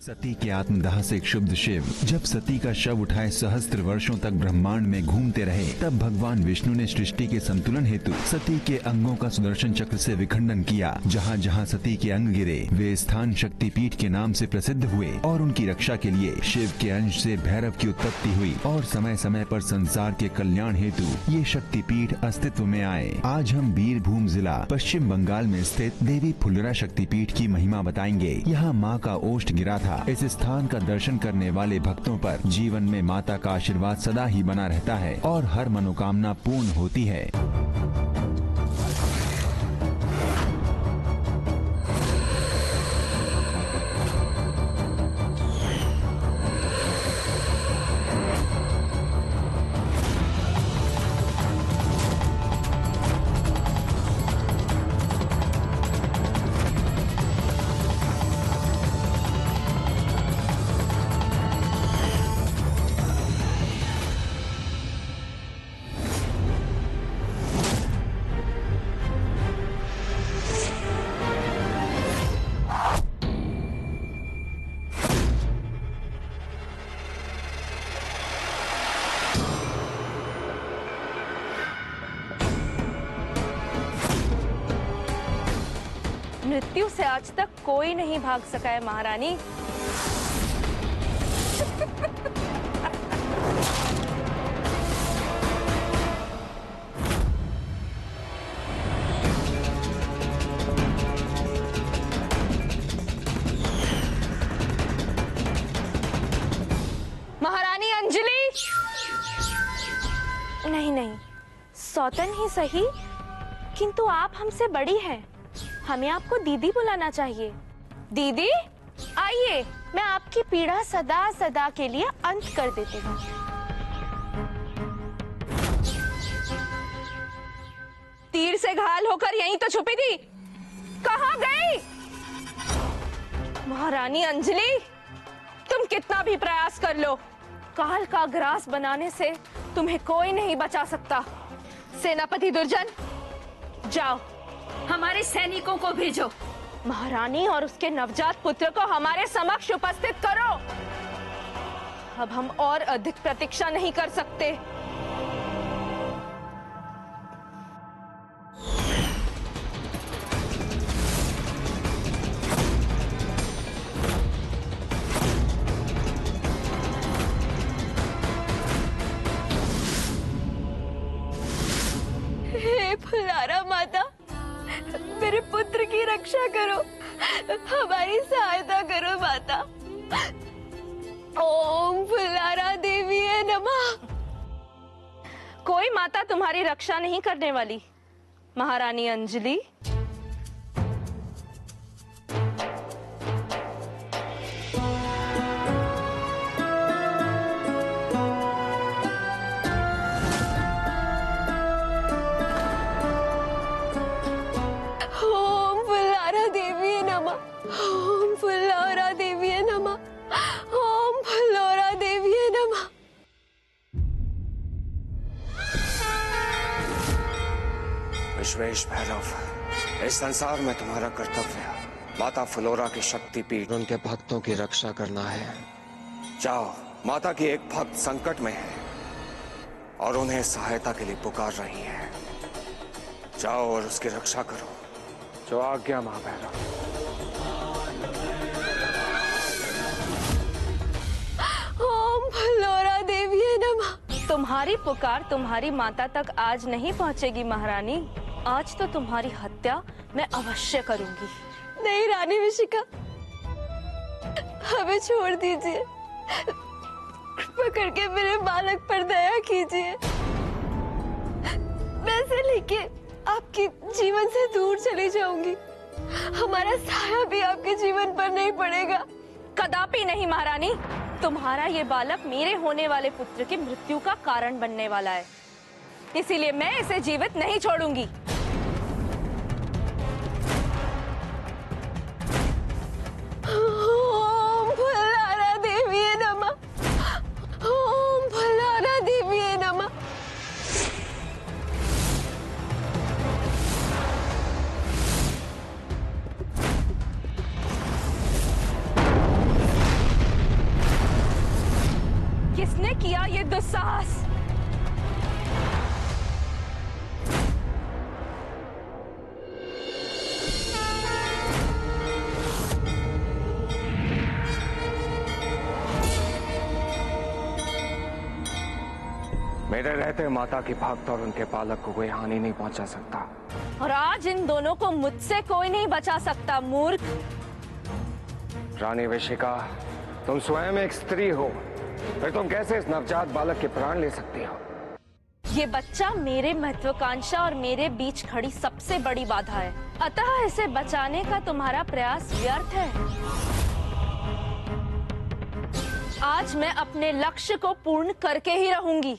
सती के आत्मदाह से क्षुब्ध शिव जब सती का शव उठाए सहस्त्र वर्षों तक ब्रह्मांड में घूमते रहे, तब भगवान विष्णु ने सृष्टि के संतुलन हेतु सती के अंगों का सुदर्शन चक्र से विखंडन किया। जहाँ जहाँ सती के अंग गिरे वे स्थान शक्तिपीठ के नाम से प्रसिद्ध हुए और उनकी रक्षा के लिए शिव के अंश से भैरव की उत्पत्ति हुई और समय समय पर संसार के कल्याण हेतु ये शक्तिपीठ अस्तित्व में आए। आज हम बीरभूम जिला पश्चिम बंगाल में स्थित देवी फुल्लरा शक्तिपीठ की महिमा बताएंगे। यहाँ माँ का ओष्ठ गिरा था। इस स्थान का दर्शन करने वाले भक्तों पर जीवन में माता का आशीर्वाद सदा ही बना रहता है और हर मनोकामना पूर्ण होती है। मृत्यु से आज तक कोई नहीं भाग सका है महारानी। महारानी अंजलि, नहीं, सौतन ही सही, किंतु आप हमसे बड़ी हैं। हमें आपको दीदी बुलाना चाहिए। दीदी आइए, मैं आपकी पीड़ा सदा सदा के लिए अंत कर देती हूँ। तीर से घायल होकर यहीं तो छुपी थी, कहाँ गई? महारानी अंजलि, तुम कितना भी प्रयास कर लो, काल का ग्रास बनाने से तुम्हें कोई नहीं बचा सकता। सेनापति दुर्जन, जाओ हमारे सैनिकों को भेजो, महारानी और उसके नवजात पुत्र को हमारे समक्ष उपस्थित करो। अब हम और अधिक प्रतीक्षा नहीं कर सकते। हे फुलारा माता, मेरे पुत्र की रक्षा करो, हमारी सहायता करो माता। ओम फुलारा देवी नमः। कोई माता तुम्हारी रक्षा नहीं करने वाली, महारानी अंजलि। ओम फुल्लौरा देवी नमः, ओम फुल्लौरा देवी नमः। विश्वेश भैरव, इस संसार में तुम्हारा कर्तव्य माता फुल्लौरा की शक्तिपीठ उनके भक्तों की रक्षा करना है। जाओ, माता की एक भक्त संकट में है और उन्हें सहायता के लिए पुकार रही है। जाओ और उसकी रक्षा करो। जो आज्ञा महाभैरव। ओम फुल्लौरा देवी नमः। तुम्हारी पुकार तुम्हारी माता तक आज नहीं पहुंचेगी महारानी। आज तो तुम्हारी हत्या मैं अवश्य करूंगी। नहीं रानी विशिका, हमें छोड़ दीजिए, पकड़ के मेरे बालक पर दया कीजिए। मैं इसे लेके आपके जीवन से दूर चली जाऊंगी। हमारा साया भी आपके जीवन पर नहीं पड़ेगा। कदापि नहीं महारानी, तुम्हारा ये बालक मेरे होने वाले पुत्र की मृत्यु का कारण बनने वाला है, इसीलिए मैं इसे जीवित नहीं छोड़ूंगी। ओम फुल्लौरा देवी नमः, ओम फुल्लौरा देवी नमः। किया ये दुस्साहस? मेरे रहते माता की भक्त और उनके पालक को कोई हानि नहीं पहुंचा सकता। और आज इन दोनों को मुझसे कोई नहीं बचा सकता, मूर्ख। रानी विशिका, तुम स्वयं एक स्त्री हो, फिर तुम कैसे इस नवजात बालक के प्राण ले सकती हो? ये बच्चा मेरे महत्वाकांक्षा और मेरे बीच खड़ी सबसे बड़ी बाधा है, अतः इसे बचाने का तुम्हारा प्रयास व्यर्थ है। आज मैं अपने लक्ष्य को पूर्ण करके ही रहूंगी।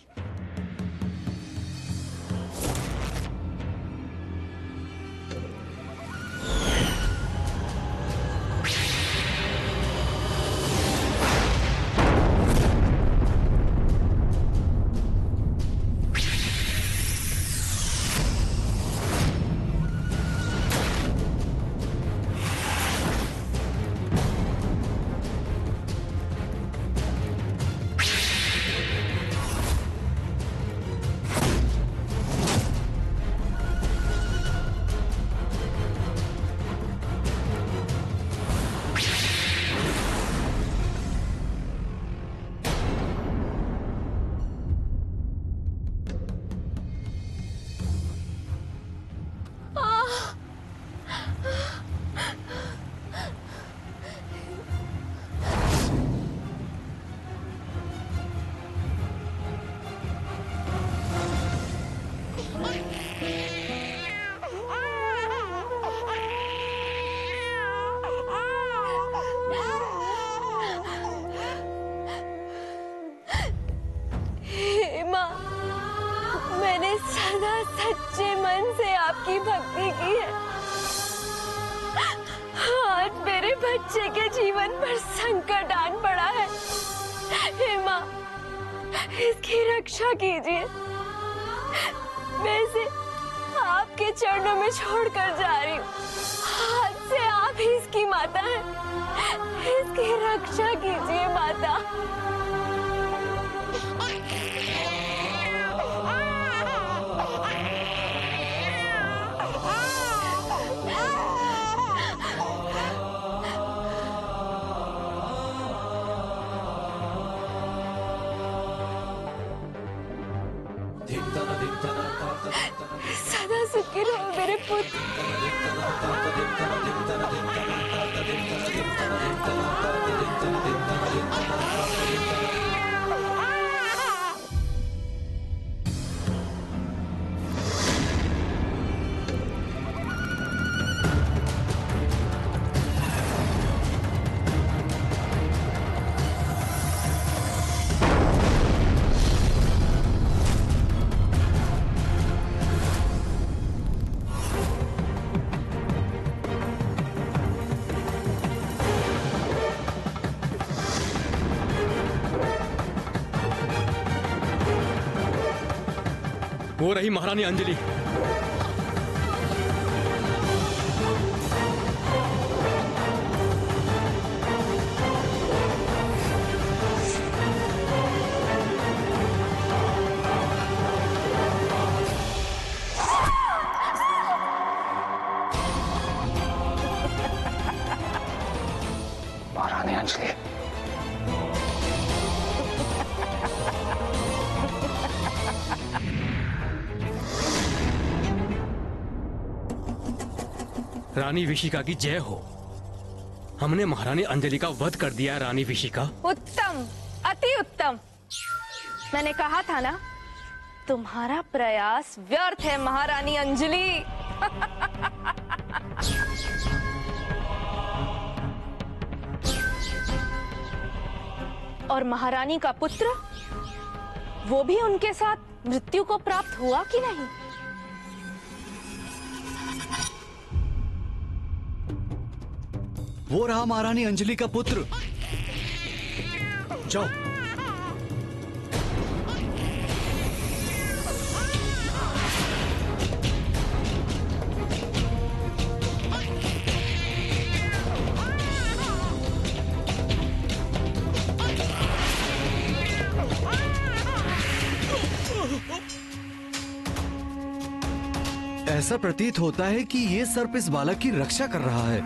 सच्चे मन से आपकी भक्ति की है। आज मेरे बच्चे के जीवन पर संकट आन पड़ा है। हे माँ, इसकी रक्षा कीजिए। मैं इसे आपके चरणों में छोड़कर जा रही हूँ। आज से आप ही इसकी माता हैं। इसकी रक्षा कीजिए माता। सदा सुखी रहो मेरे पुत्र। वो रही महारानी अंजलि। महारानी अंजलि, रानी विशिका की जय हो। हमने महारानी अंजलि का वध कर दिया। रानी विशिका, उत्तम, अति उत्तम। मैंने कहा था ना, तुम्हारा प्रयास व्यर्थ है महारानी अंजलि। और महारानी का पुत्र, वो भी उनके साथ मृत्यु को प्राप्त हुआ कि नहीं? वो रहा महारानी अंजलि का पुत्र। जाओ। ऐसा प्रतीत होता है कि ये सर्प इस बालक की रक्षा कर रहा है।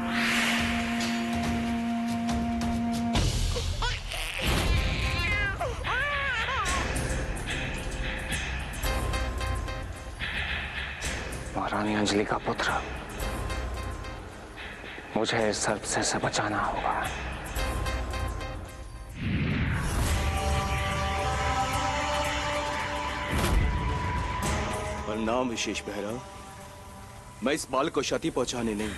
महारानी अंजलि का पुत्र, मुझे इस सर्प से बचाना होगा। नाम विशेष भैरव, मैं इस बालक को क्षति पहुंचाने नहीं,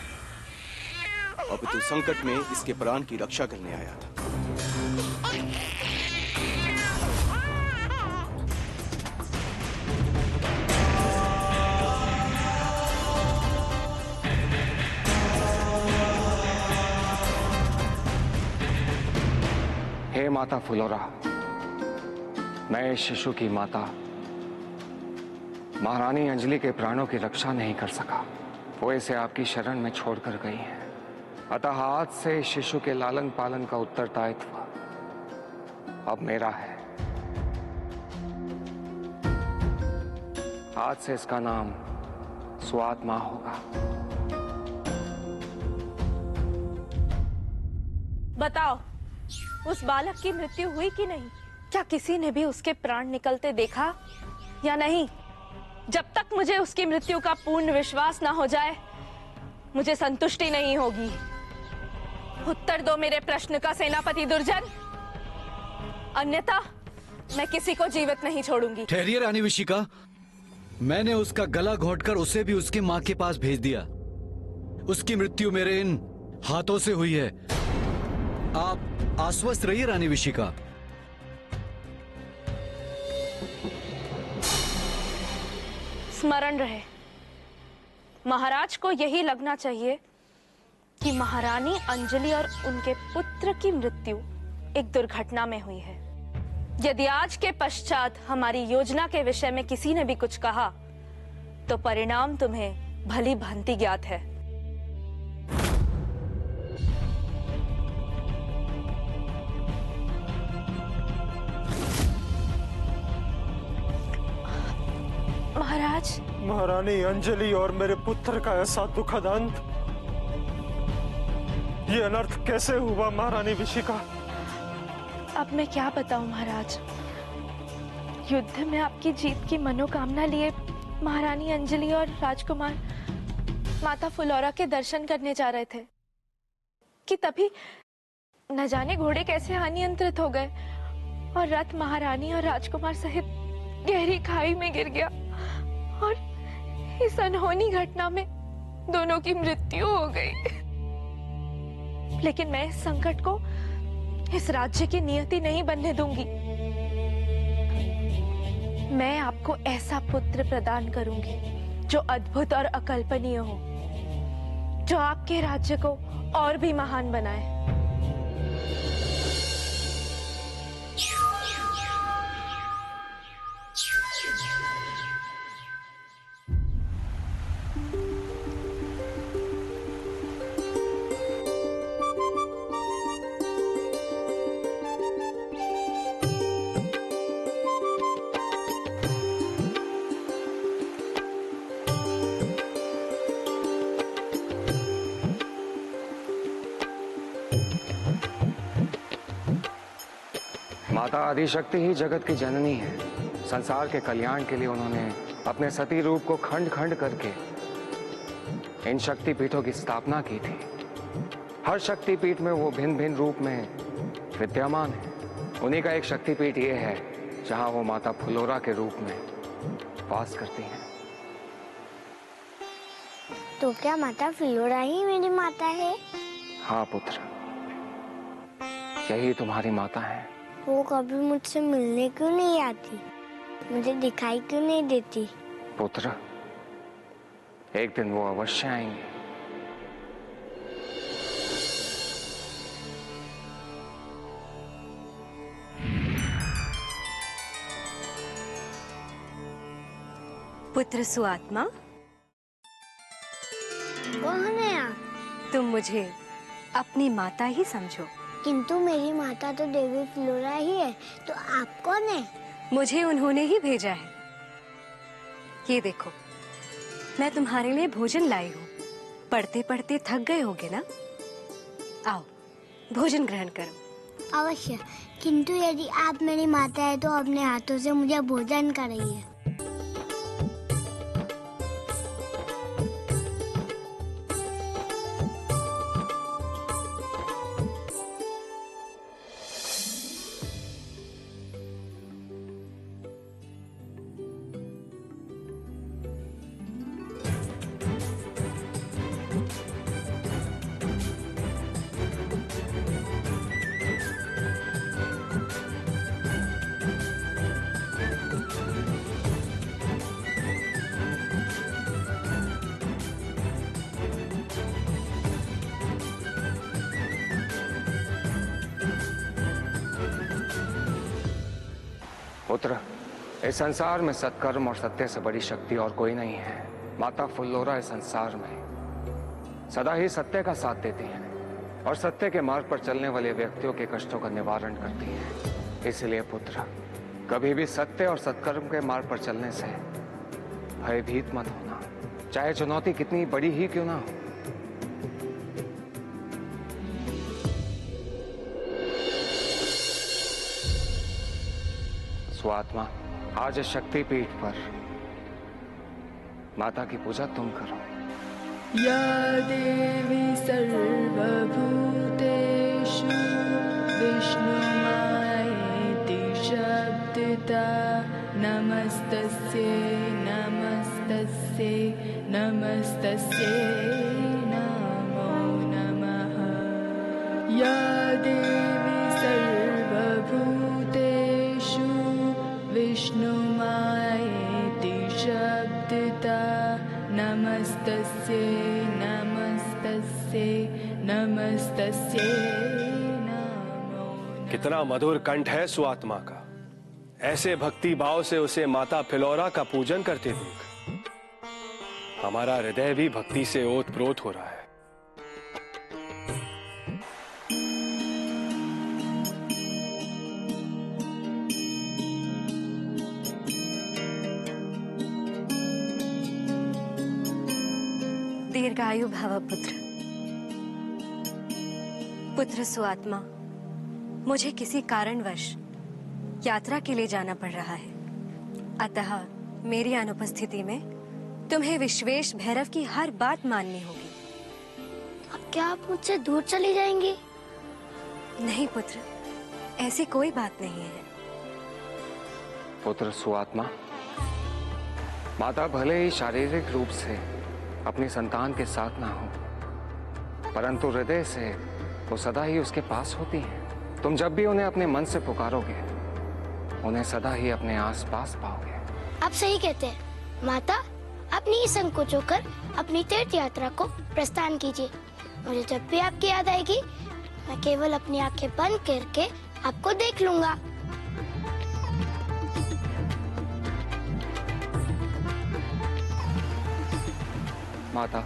अपितु संकट में इसके प्राण की रक्षा करने आया था। हे माता फुलोरा, मैं इस शिशु की माता महारानी अंजलि के प्राणों की रक्षा नहीं कर सका। वो इसे आपकी शरण में छोड़कर गई है। अतः आज से इस शिशु के लालन पालन का उत्तरदायित्व अब मेरा है। आज से इसका नाम सुआत्मा होगा। बताओ, उस बालक की मृत्यु हुई कि नहीं? क्या किसी ने भी उसके प्राण निकलते देखा या नहीं? जब तक मुझे उसकी मृत्यु का पूर्ण विश्वास ना हो जाए, मुझे संतुष्टि नहीं होगी। उत्तर दो मेरे प्रश्न का सेनापति दुर्जन, अन्यथा मैं किसी को जीवित नहीं छोड़ूंगी। ठहरिए रानी विशिका, मैंने उसका गला घोंटकर उसे भी उसकी मां के पास भेज दिया। उसकी मृत्यु मेरे इन हाथों से हुई है। आप आश्वस्त रहिए रानी विशिका। स्मरण रहे, महाराज को यही लगना चाहिए कि महारानी अंजलि और उनके पुत्र की मृत्यु एक दुर्घटना में हुई है। यदि आज के पश्चात हमारी योजना के विषय में किसी ने भी कुछ कहा, तो परिणाम तुम्हें भली भांति ज्ञात है। महाराज, महारानी अंजलि और मेरे पुत्र का ऐसा दुखद अंत, ये अनर्थ कैसे हुआ महारानी विशिका? अब मैं क्या बताऊं महाराज। युद्ध में आपकी जीत की मनोकामना लिए महारानी अंजलि और राजकुमार माता फुलोरा के दर्शन करने जा रहे थे कि तभी न जाने घोड़े कैसे अनियंत्रित हो गए और रथ महारानी और राजकुमार सहित गहरी खाई में गिर गया और इस अनहोनी घटना में दोनों की मृत्यु हो गई। लेकिन मैं इस संकट को इस राज्य की नियति नहीं बनने दूंगी। मैं आपको ऐसा पुत्र प्रदान करूंगी जो अद्भुत और अकल्पनीय हो, जो आपके राज्य को और भी महान बनाए। माता आदिशक्ति ही जगत की जननी है। संसार के कल्याण के लिए उन्होंने अपने सती रूप को खंड खंड करके इन शक्तिपीठों की स्थापना की थी। हर शक्तिपीठ में वो भिन्न भिन्न रूप में विद्यमान है। उन्हीं का एक शक्तिपीठ ये है जहां वो माता फुलोरा के रूप में वास करती हैं। तो क्या माता फुलोरा ही मेरी माता है? हाँ पुत्र, यही तुम्हारी माता है। वो कभी मुझसे मिलने क्यों नहीं आती? मुझे दिखाई क्यों नहीं देती? पुत्र, एक दिन वो अवश्य आएंगे। पुत्र सुआत्मा, कौन है आप? तुम मुझे अपनी माता ही समझो। किंतु मेरी माता तो देवी फ्लोरा ही है, तो आप कौन है? मुझे उन्होंने ही भेजा है। ये देखो, मैं तुम्हारे लिए भोजन लाई हूँ। पढ़ते पढ़ते थक गए होगे ना? आओ भोजन ग्रहण करो। अवश्य, किंतु यदि आप मेरी माता है तो अपने हाथों से मुझे भोजन कराइए। पुत्र, इस संसार में सत्कर्म और सत्य से बड़ी शक्ति और कोई नहीं है। माता फुल्लोरा इस संसार में सदा ही सत्य का साथ देती हैं और सत्य के मार्ग पर चलने वाले व्यक्तियों के कष्टों का निवारण करती हैं। इसलिए पुत्र, कभी भी सत्य और सत्कर्म के मार्ग पर चलने से भयभीत मत होना, चाहे चुनौती कितनी बड़ी ही क्यों ना हो। स्वात्मा, आज इस शक्ति पीठ पर माता की पूजा तुम करो। या देवी सर्वभूतेषु विष्णुमायेति शब्दता नमस्तस्यै नमस्तस्यै नमस्तस्यै नमो नमः। या देवी सर्वभूतेषु विष्णुमायेति शब्दता नमस्तस्यै नमस्तस्यै नमस्तस्यै नमो। कितना मधुर कंठ है सुआत्मा का। ऐसे भक्ति भाव से उसे माता फिलौरा का पूजन करते देख हमारा हृदय भी भक्ति से ओतप्रोत हो रहा है। दीर्घायु भव पुत्र। पुत्र सुआत्मा, मुझे किसी कारणवश यात्रा के लिए जाना पड़ रहा है, अतः मेरी अनुपस्थिति में तुम्हें विश्वेश भैरव की हर बात माननी होगी। अब क्या आप मुझसे दूर चली जाएंगी? नहीं पुत्र, ऐसी कोई बात नहीं है। पुत्र सुआत्मा, माता भले ही शारीरिक रूप से अपनी संतान के साथ ना हो, परंतु हृदय से वो सदा ही उसके पास होती हैं। तुम जब भी उन्हें अपने मन से पुकारोगे, उन्हें सदा ही अपने आसपास पाओगे। आप सही कहते हैं। माता, अपनी ही संकोच होकर अपनी तीर्थ यात्रा को प्रस्थान कीजिए। मुझे जब भी आपकी याद आएगी, मैं केवल अपनी आंखें बंद करके आपको देख लूंगा। माता,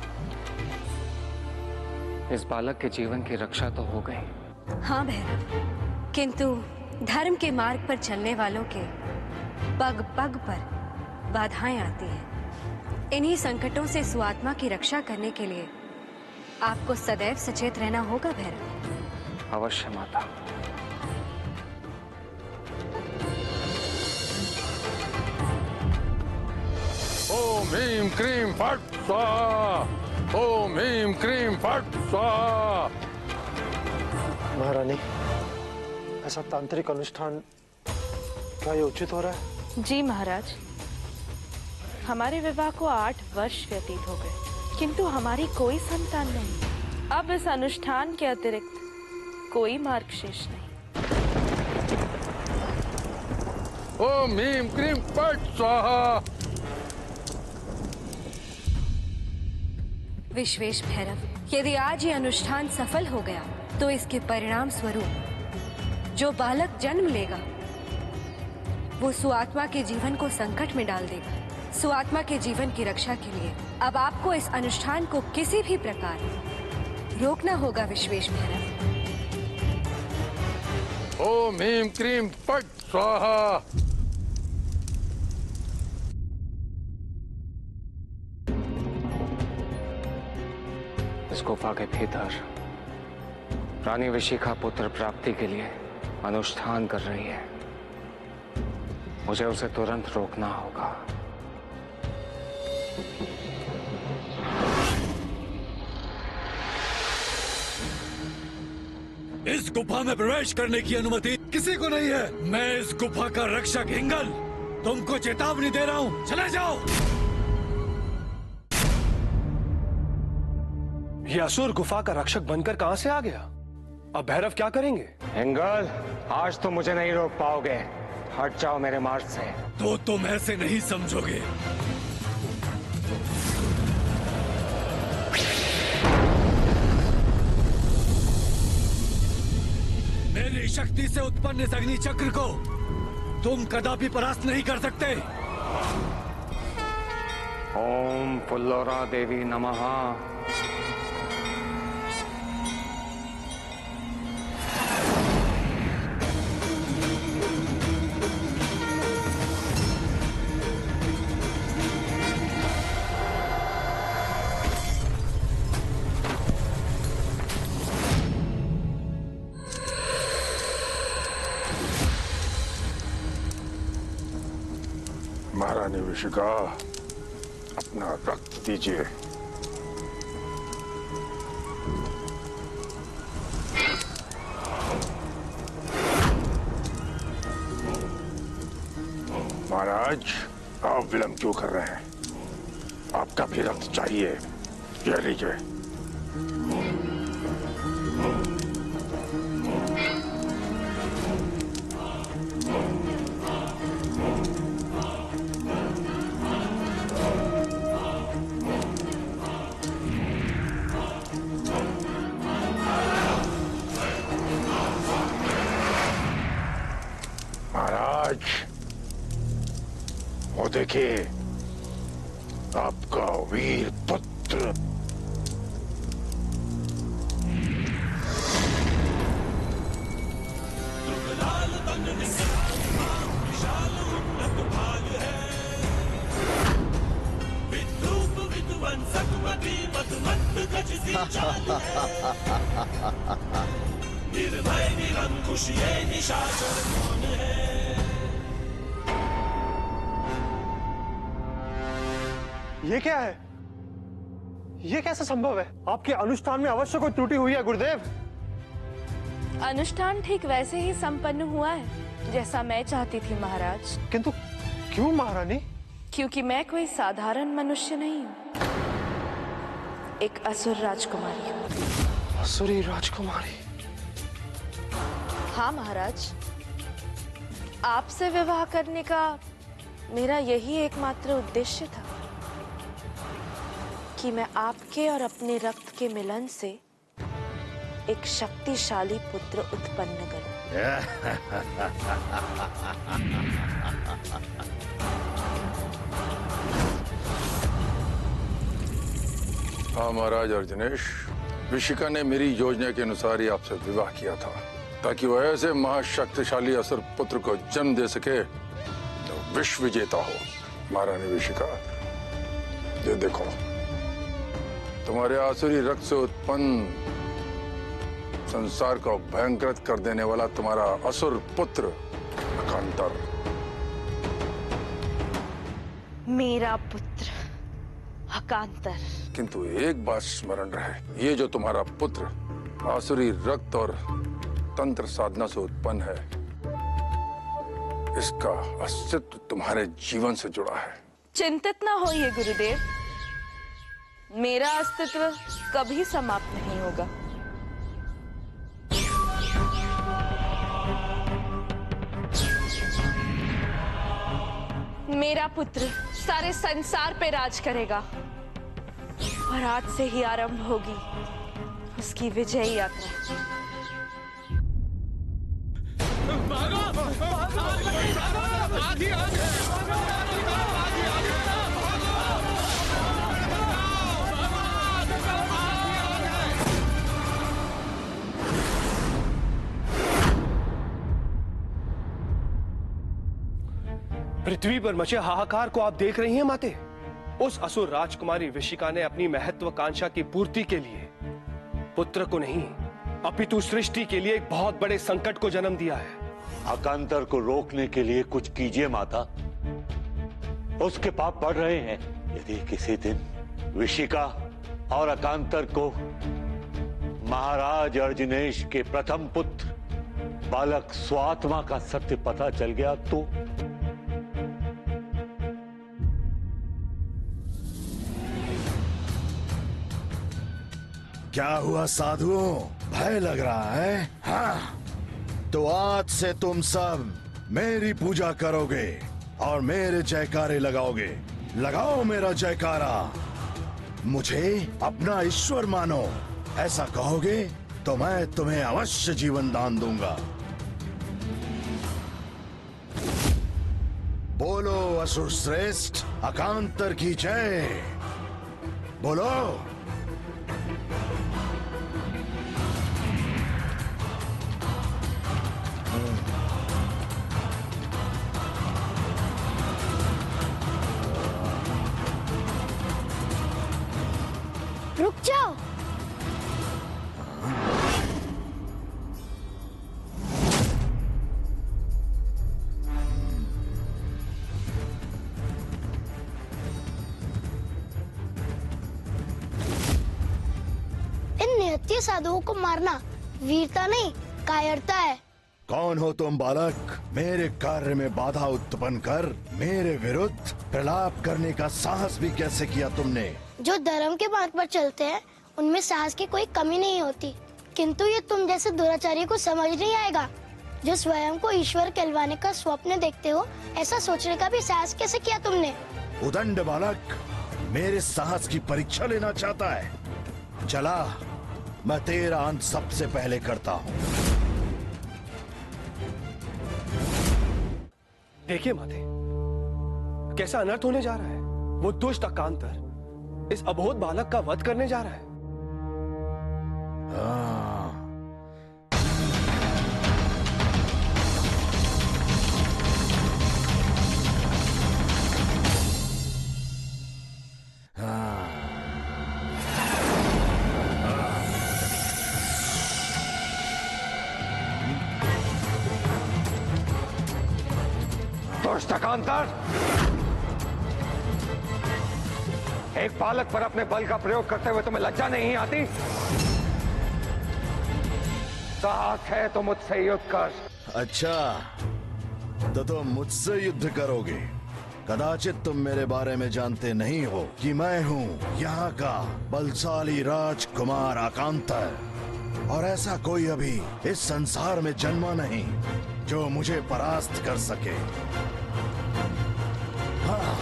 इस बालक के जीवन की रक्षा तो हो गई। हाँ भैरव, किंतु धर्म के मार्ग पर चलने वालों के पग पग पर बाधाएं आती हैं। इन्हीं संकटों से सुआत्मा की रक्षा करने के लिए आपको सदैव सचेत रहना होगा भैरव। अवश्य माता। ओम ह्रीं क्रीं फट् स्वाहा। ओम ह्रीं क्रीं फट् स्वाहा। महारानी, ऐसा तांत्रिक अनुष्ठान क्या ये उचित हो रहा है? जी महाराज, हमारे विवाह को 8 वर्ष व्यतीत हो गए, किंतु हमारी कोई संतान नहीं। अब इस अनुष्ठान के अतिरिक्त कोई मार्ग शेष नहीं। ओम ह्रीं क्रीं फट् स्वाहा। विश्वेश भैरव, यदि आज ये अनुष्ठान सफल हो गया तो इसके परिणाम स्वरूप जो बालक जन्म लेगा वो सुआत्मा के जीवन को संकट में डाल देगा। सुआत्मा के जीवन की रक्षा के लिए अब आपको इस अनुष्ठान को किसी भी प्रकार रोकना होगा विश्वेश भैरव। ओम ह्रीं क्रीं फट् स्वाहा। उस गुफा के भीतर रानी विशिखा पुत्र प्राप्ति के लिए अनुष्ठान कर रही है। मुझे उसे तुरंत रोकना होगा। इस गुफा में प्रवेश करने की अनुमति किसी को नहीं है। मैं इस गुफा का रक्षक हिंगल तुमको चेतावनी दे रहा हूँ, चले जाओ। ये असुर गुफा का रक्षक बनकर कहां से आ गया? अब भैरव क्या करेंगे? हिंगल, आज तो मुझे नहीं रोक पाओगे। हट जाओ मेरे मार्ग से। तो तुम ऐसे नहीं समझोगे। मेरी शक्ति से उत्पन्न इस अग्नि चक्र को तुम कदापि परास्त नहीं कर सकते। ओम फुल्लोरा देवी नमः। महारानी विशिखा, अपना रक्त दीजिए। महाराज, आप विलंब क्यों कर रहे हैं? आपका भी रक्त चाहिए, ये लीजिए। वो देखिए, आपका वीर पुत्र। निर्भय निरंकुश ये निशाचर कौन है? ये क्या है? ये कैसे संभव है? आपके अनुष्ठान में अवश्य कोई त्रुटि हुई है गुरुदेव। अनुष्ठान ठीक वैसे ही संपन्न हुआ है जैसा मैं चाहती थी महाराज। किंतु क्यों महारानी? क्योंकि मैं कोई साधारण मनुष्य नहीं हूँ, एक असुर राजकुमारी हूँ। असुरी राजकुमारी? हाँ महाराज, आपसे विवाह करने का मेरा यही एकमात्र उद्देश्य था कि मैं आपके और अपने रक्त के मिलन से एक शक्तिशाली पुत्र उत्पन्न करूं। हाँ महाराज अर्जुनेश, विशिखा ने मेरी योजना के अनुसार ही आपसे विवाह किया था ताकि वह ऐसे महाशक्तिशाली असुर पुत्र को जन्म दे सके जो विश्व विजेता हो। महारानी विशिखा, ये देखो, तुम्हारे आसुरी रक्त से उत्पन्न संसार को भयंकृत कर देने वाला तुम्हारा असुर पुत्र अकांतर। मेरा पुत्र अकांतर। किंतु एक बात स्मरण रहे, ये जो तुम्हारा पुत्र आसुरी रक्त और तंत्र साधना से उत्पन्न है, इसका अस्तित्व तुम्हारे जीवन से जुड़ा है। चिंतित ना होइए गुरुदेव, मेरा अस्तित्व कभी समाप्त नहीं होगा। मेरा पुत्र सारे संसार पे राज करेगा और आज से ही आरंभ होगी उसकी विजयी यात्रा। पृथ्वी पर मचे हाहाकार को आप देख रही हैं माते? उस असुर राजकुमारी विशिखा ने अपनी महत्वाकांक्षा की पूर्ति के लिए पुत्र को नहीं, अपितु सृष्टि के लिए एक बहुत बड़े संकट को जन्म दिया है। अकांतर को रोकने के लिए कुछ कीजिए माता, उसके पाप बढ़ रहे हैं। यदि किसी दिन विशिका और अकांतर को महाराज अर्जुनेश के प्रथम पुत्र बालक स्वात्मा का सत्य पता चल गया तो क्या हुआ साधुओं, भय लग रहा है? हाँ, तो आज से तुम सब मेरी पूजा करोगे और मेरे जयकारे लगाओगे। लगाओ मेरा जयकारा, मुझे अपना ईश्वर मानो। ऐसा कहोगे तो मैं तुम्हें अवश्य जीवन दान दूंगा। बोलो असुर श्रेष्ठ अकांतर की जय, बोलो। रुक जाओ। इन निहत्थे साधुओं को मारना वीरता नहीं, कायरता है। कौन हो तुम बालक? मेरे कार्य में बाधा उत्पन्न कर मेरे विरुद्ध प्रलाप करने का साहस भी कैसे किया तुमने? जो धर्म के मार्ग पर चलते हैं उनमें साहस की कोई कमी नहीं होती, किंतु ये तुम जैसे दुराचारी को समझ नहीं आएगा। जो स्वयं को ईश्वर कहलवाने का स्वप्न देखते हो, ऐसा सोचने का भी साहस कैसे किया तुमने? उदंड बालक, मेरे साहस की परीक्षा लेना चाहता है? चला, मैं तेरा अंत सबसे पहले करता हूँ। देखिए माते, कैसा अनर्थ होने जा रहा है। वो दुष्ट अकांतर इस अबोध बालक का वध करने जा रहा है। दुष्ट अकांतर, एक बालक पर अपने बल का प्रयोग करते हुए तुम्हें लज्जा नहीं आती? साहस है तो मुझसे युद्ध कर। अच्छा, तो तुम मुझसे युद्ध करोगे? कदाचित तुम मेरे बारे में जानते नहीं हो कि मैं हूँ यहाँ का बलशाली राजकुमार अकांतर, और ऐसा कोई अभी इस संसार में जन्मा नहीं जो मुझे परास्त कर सके। हाँ।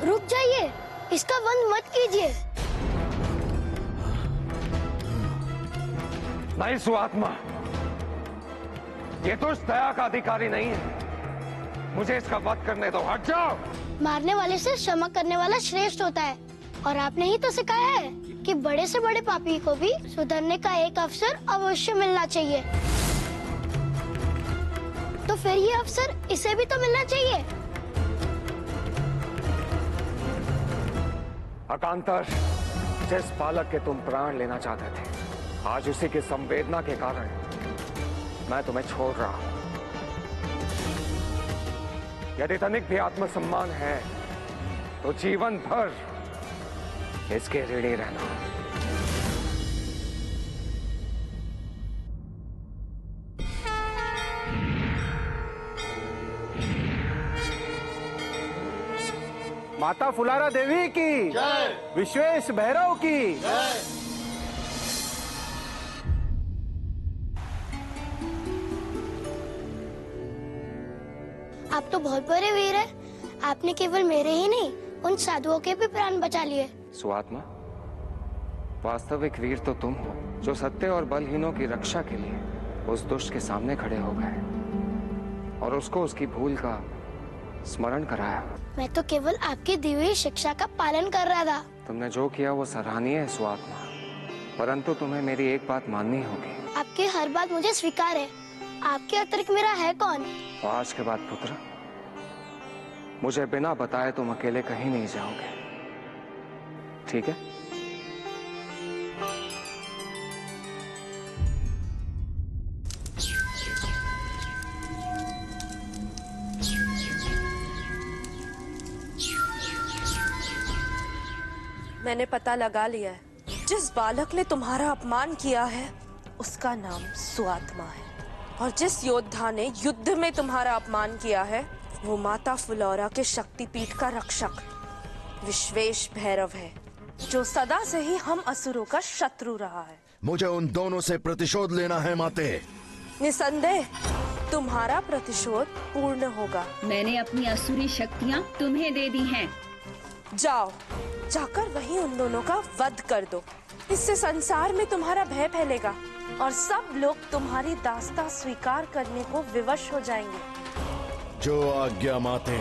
रुक जाइए, इसका वध मत कीजिए। नहीं सुआत्मा, ये दुष्ट दया का अधिकारी नहीं है। मुझे इसका वध करने दो, हट जाओ। मारने वाले से क्षमा करने वाला श्रेष्ठ होता है, और आपने ही तो सिखाया है कि बड़े से बड़े पापी को भी सुधरने का एक अवसर अवश्य मिलना चाहिए। तो फिर ये अवसर इसे भी तो मिलना चाहिए। अकांतर, जिस बालक के तुम प्राण लेना चाहते थे, आज उसी की संवेदना के कारण मैं तुम्हें छोड़ रहा हूं। यदि तनिक भी आत्मसम्मान है तो जीवन भर इसके ऋणी रहना। माता फुलारा देवी की जय, विश्वेश भैरव की जय। आप तो बहुत बड़े वीर हैं। आपने केवल मेरे ही नहीं, उन साधुओं के भी प्राण बचा लिए। सुआत्मा, वास्तविक वीर तो तुम हो, जो सत्य और बलहीनों की रक्षा के लिए उस दुष्ट के सामने खड़े हो गए और उसको उसकी भूल का स्मरण कराया। मैं तो केवल आपकी दी हुई शिक्षा का पालन कर रहा था। तुमने जो किया वो सराहनीय है सुआत्मा। परंतु तुम्हें मेरी एक बात माननी होगी। आपकी हर बात मुझे स्वीकार है। आपके अतिरिक्त मेरा है कौन? तो आज के बाद पुत्र, मुझे बिना बताए तुम अकेले कहीं नहीं जाओगे, ठीक है? मैंने पता लगा लिया है, जिस बालक ने तुम्हारा अपमान किया है उसका नाम सुआत्मा है, और जिस योद्धा ने युद्ध में तुम्हारा अपमान किया है वो माता फुलौरा के शक्तिपीठ का रक्षक विश्वेश भैरव है, जो सदा से ही हम असुरों का शत्रु रहा है। मुझे उन दोनों से प्रतिशोध लेना है माते। निसंदेह तुम्हारा प्रतिशोध पूर्ण होगा। मैंने अपनी असुरी शक्तियाँ तुम्हें दे दी हैं। जाओ, जाकर वहीं उन दोनों का वध कर दो। इससे संसार में तुम्हारा भय फैलेगा और सब लोग तुम्हारी दास्ता स्वीकार करने को विवश हो जाएंगे। जो आज्ञा माते।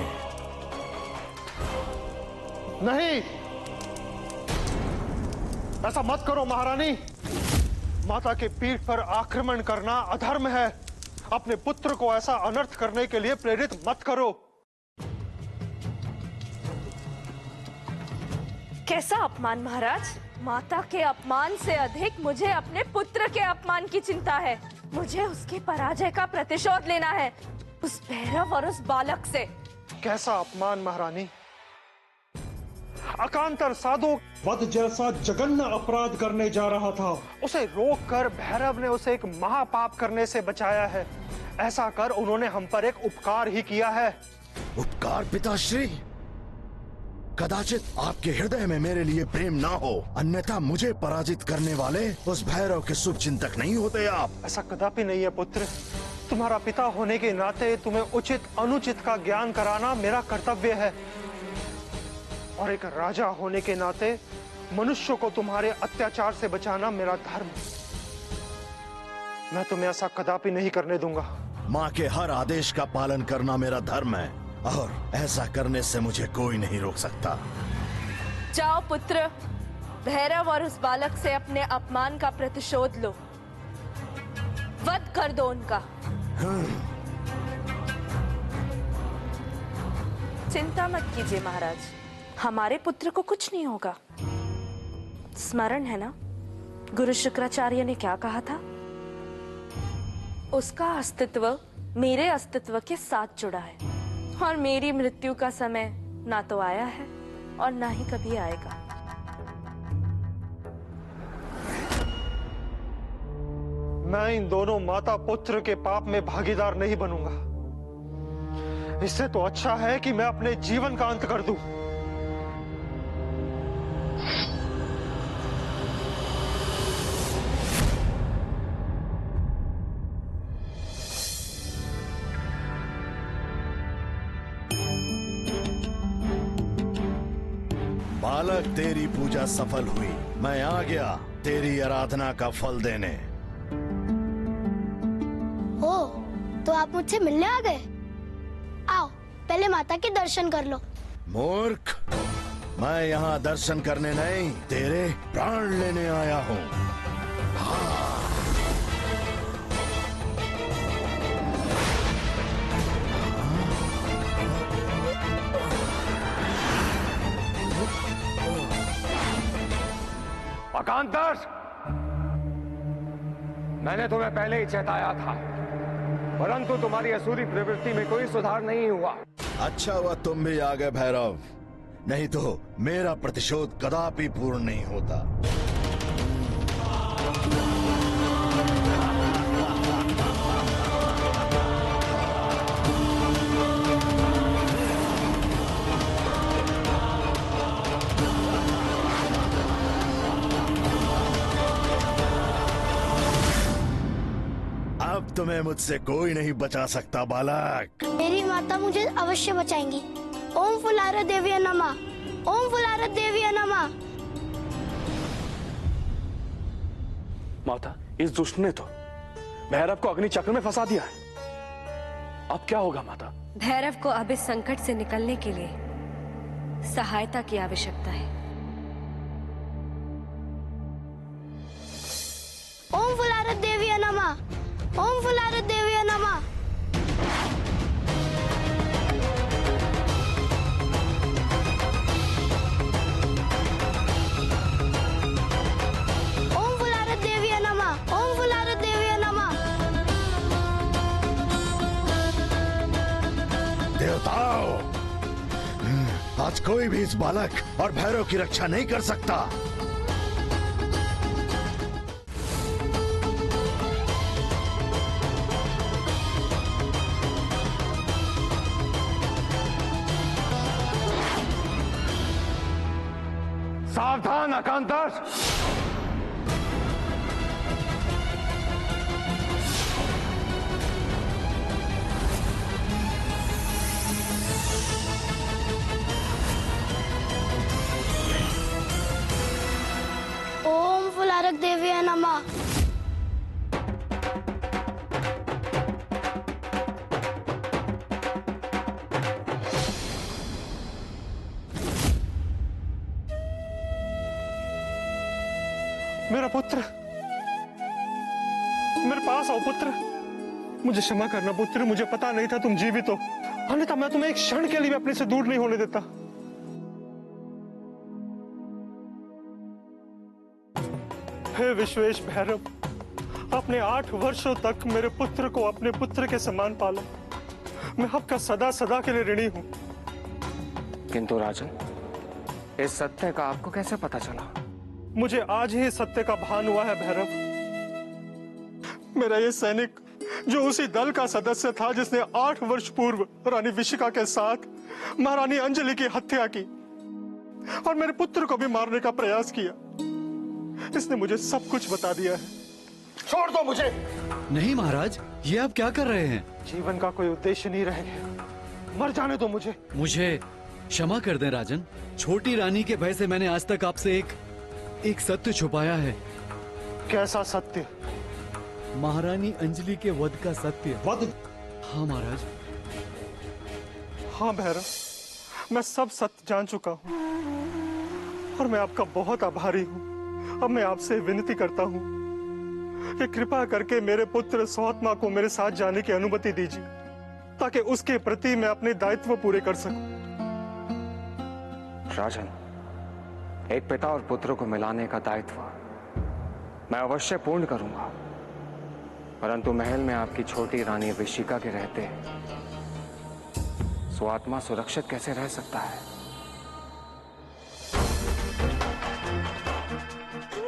नहीं, ऐसा मत करो महारानी। माता के पीठ पर आक्रमण करना अधर्म है। अपने पुत्र को ऐसा अनर्थ करने के लिए प्रेरित मत करो। कैसा अपमान महाराज? माता के अपमान से अधिक मुझे अपने पुत्र के अपमान की चिंता है। मुझे उसकी पराजय का प्रतिशोध लेना है, उस भैरव और उस बालक से। कैसा अपमान महारानी? अकांतर साधु वध जैसा जघन्य अपराध करने जा रहा था, उसे रोककर भैरव ने उसे एक महापाप करने से बचाया है। ऐसा कर उन्होंने हम पर एक उपकार ही किया है। उपकार पिताश्री? कदाचित आपके हृदय में मेरे लिए प्रेम ना हो, अन्यथा मुझे पराजित करने वाले उस भैरव के शुभ चिंतक नहीं होते आप। ऐसा कदापि नहीं है पुत्र। तुम्हारा पिता होने के नाते तुम्हें उचित अनुचित का ज्ञान कराना मेरा कर्तव्य है, और एक राजा होने के नाते मनुष्य को तुम्हारे अत्याचार से बचाना मेरा धर्म। मैं तुम्हें ऐसा कदापि नहीं करने दूंगा। माँ के हर आदेश का पालन करना मेरा धर्म है, और ऐसा करने से मुझे कोई नहीं रोक सकता। जाओ पुत्र, भैरव और उस बालक से अपने अपमान का प्रतिशोध लो। वध कर दो उनका। चिंता मत कीजिए महाराज, हमारे पुत्र को कुछ नहीं होगा। स्मरण है ना गुरु शुक्राचार्य ने क्या कहा था? उसका अस्तित्व मेरे अस्तित्व के साथ जुड़ा है, और मेरी मृत्यु का समय ना तो आया है और ना ही कभी आएगा। मैं इन दोनों माता पुत्र के पाप में भागीदार नहीं बनूंगा। इससे तो अच्छा है कि मैं अपने जीवन का अंत कर दूं। बालक, तेरी पूजा सफल हुई। मैं आ गया तेरी आराधना का फल देने। ओ, तो आप मुझसे मिलने आ गए? आओ, पहले माता के दर्शन कर लो। मूर्ख, मैं यहाँ दर्शन करने नहीं, तेरे प्राण लेने आया हूँ। अकांतर, मैंने तुम्हें पहले ही चेताया था, परंतु तुम्हारी असुरी प्रवृत्ति में कोई सुधार नहीं हुआ। अच्छा हुआ तुम भी आ गए भैरव, नहीं तो मेरा प्रतिशोध कदापि पूर्ण नहीं होता। अब तुम्हें मुझसे कोई नहीं बचा सकता बालक। मेरी माता मुझे अवश्य बचाएंगी। ओम फुलारा देवी नमः, ओम फुलारा देवी नमः। माता, इस दुष्ट ने तो भैरव को अग्नि चक्र में फंसा दिया है। अब क्या होगा माता? भैरव को अब इस संकट से निकलने के लिए सहायता की आवश्यकता है। देवताओं, आज कोई भी इस बालक और भैरव की रक्षा नहीं कर सकता। सावधान अकांतर! ओम फुलारक देवी नमः। मेरा पुत्र, मेरे पास आओ पुत्र। मुझे क्षमा करना पुत्र, मुझे पता नहीं था तुम जीवित हो, अन्यथा मैं तुम्हें एक क्षण के लिए भी अपने से दूर नहीं होने देता। हे विश्वेश भैरव, आपने 8 वर्षों तक मेरे पुत्र को अपने पुत्र के समान पाला। मैं आपका सदा सदा के लिए ऋणी हूं। किंतु राजन, इस सत्य का आपको कैसे पता चला? मुझे आज ही सत्य का भान हुआ है भैरव। मेरा ये सैनिक जो उसी दल का सदस्य था जिसने 8 वर्ष पूर्व रानी विशिका के साथ महारानी अंजलि की हत्या की और मेरे पुत्र को भी मारने का प्रयास किया, इसने मुझे सब कुछ बता दिया है। छोड़ दो मुझे। नहीं महाराज, ये आप क्या कर रहे हैं? जीवन का कोई उद्देश्य नहीं रह गया, मर जाने दो मुझे। मुझे क्षमा कर दें राजन, छोटी रानी के भय से मैंने आज तक आपसे एक सत्य छुपाया है। कैसा सत्य? महारानी अंजलि के वध का सत्य। वध? हाँ महाराज। हाँ भैरव, मैं सब सत्य जान चुका हूँ और मैं आपका बहुत आभारी हूँ। अब मैं आपसे विनती करता हूँ कि कृपा करके मेरे पुत्र स्वात्मा को मेरे साथ जाने की अनुमति दीजिए, ताकि उसके प्रति मैं अपने दायित्व पूरे कर सकूं। राजन, एक पिता और पुत्र को मिलाने का दायित्व मैं अवश्य पूर्ण करूंगा, परंतु महल में आपकी छोटी रानी विशिका के रहते स्वात्मा सुरक्षित कैसे रह सकता है?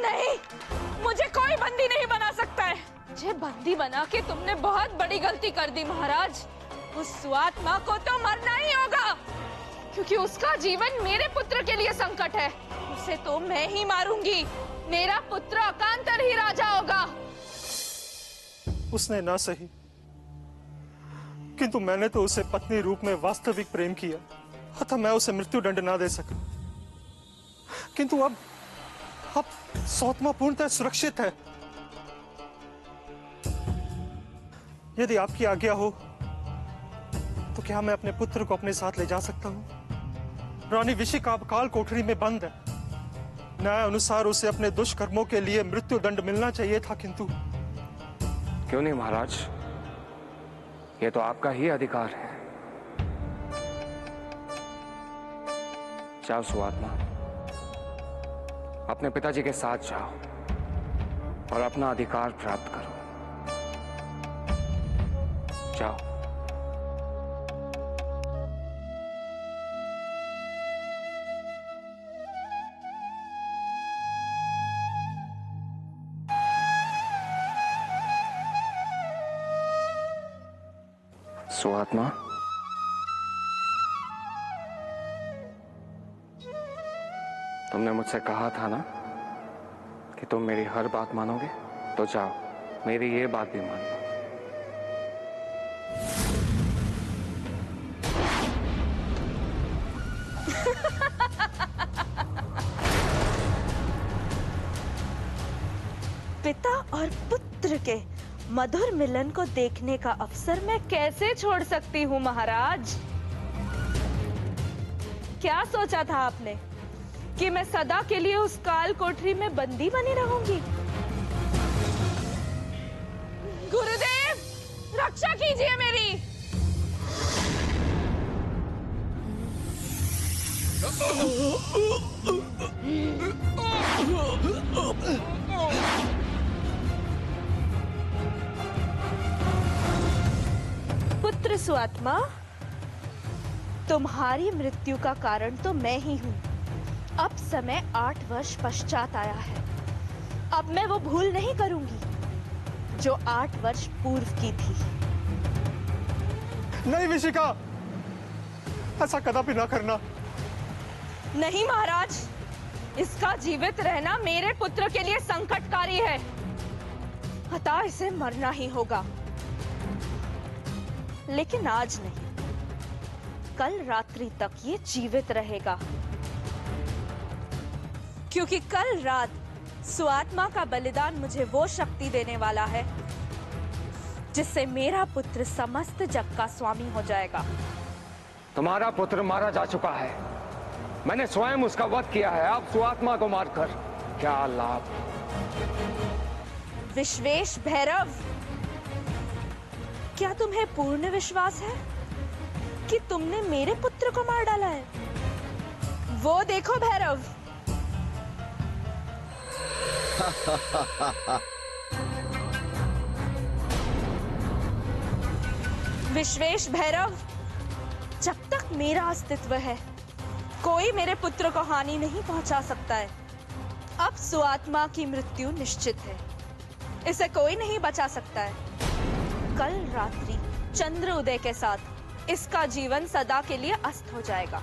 नहीं, मुझे कोई बंदी नहीं बना सकता है। मुझे बंदी बना के तुमने बहुत बड़ी गलती कर दी महाराज। उस स्वात्मा को तो मरना ही होगा, क्योंकि उसका जीवन मेरे पुत्र के लिए संकट है। उसे तो मैं ही मारूंगी। मेरा पुत्र अकांतर ही राजा होगा। उसने ना सही, किंतु मैंने तो उसे पत्नी रूप में वास्तविक प्रेम किया, अतः मैं उसे मृत्यु दंड ना दे सका। किंतु अब स्वात्मा पूर्णतः सुरक्षित है। यदि आपकी आज्ञा हो तो क्या मैं अपने पुत्र को अपने साथ ले जा सकता हूं? रानी विशिका अब काल कोठरी में बंद है। न्याय अनुसार उसे अपने दुष्कर्मों के लिए मृत्यु दंड मिलना चाहिए था, किंतु क्यों नहीं महाराज, ये तो आपका ही अधिकार है। जाओ सुआत्मा, अपने पिताजी के साथ जाओ और अपना अधिकार प्राप्त करो। जाओ। सुआत्मा, तुमने मुझसे कहा था ना कि तुम मेरी हर बात मानोगे, तो जाओ मेरी ये बात भी मान लो। पिता और पुत्र के मधुर मिलन को देखने का अवसर मैं कैसे छोड़ सकती हूँ महाराज? क्या सोचा था आपने कि मैं सदा के लिए उस काल कोठरी में बंदी बनी रहूंगी? गुरुदेव, रक्षा कीजिए मेरी। पुत्र स्वात्मा, तुम्हारी मृत्यु का कारण तो मैं ही हूं। अब समय 8 वर्ष पश्चात आया है। अब मैं वो भूल नहीं करूंगी जो 8 वर्ष पूर्व की थी। नहीं विशिका, ऐसा कदापि ना करना। नहीं महाराज, इसका जीवित रहना मेरे पुत्र के लिए संकटकारी है, अतः इसे मरना ही होगा। लेकिन आज नहीं, कल रात्रि तक ये जीवित रहेगा, क्योंकि कल रात सुआत्मा का बलिदान मुझे वो शक्ति देने वाला है जिससे मेरा पुत्र समस्त जग का स्वामी हो जाएगा। तुम्हारा पुत्र मारा जा चुका है, मैंने स्वयं उसका वध किया है। अब सुआत्मा को मारकर क्या लाभ? विश्वेश भैरव, क्या तुम्हें पूर्ण विश्वास है कि तुमने मेरे पुत्र को मार डाला है? वो देखो भैरव। विश्वेश भैरव, जब तक मेरा अस्तित्व है कोई मेरे पुत्र को हानि नहीं पहुंचा सकता है। अब सुआत्मा की मृत्यु निश्चित है, इसे कोई नहीं बचा सकता है। कल रात्रि चंद्र उदय के साथ इसका जीवन सदा के लिए अस्त हो जाएगा।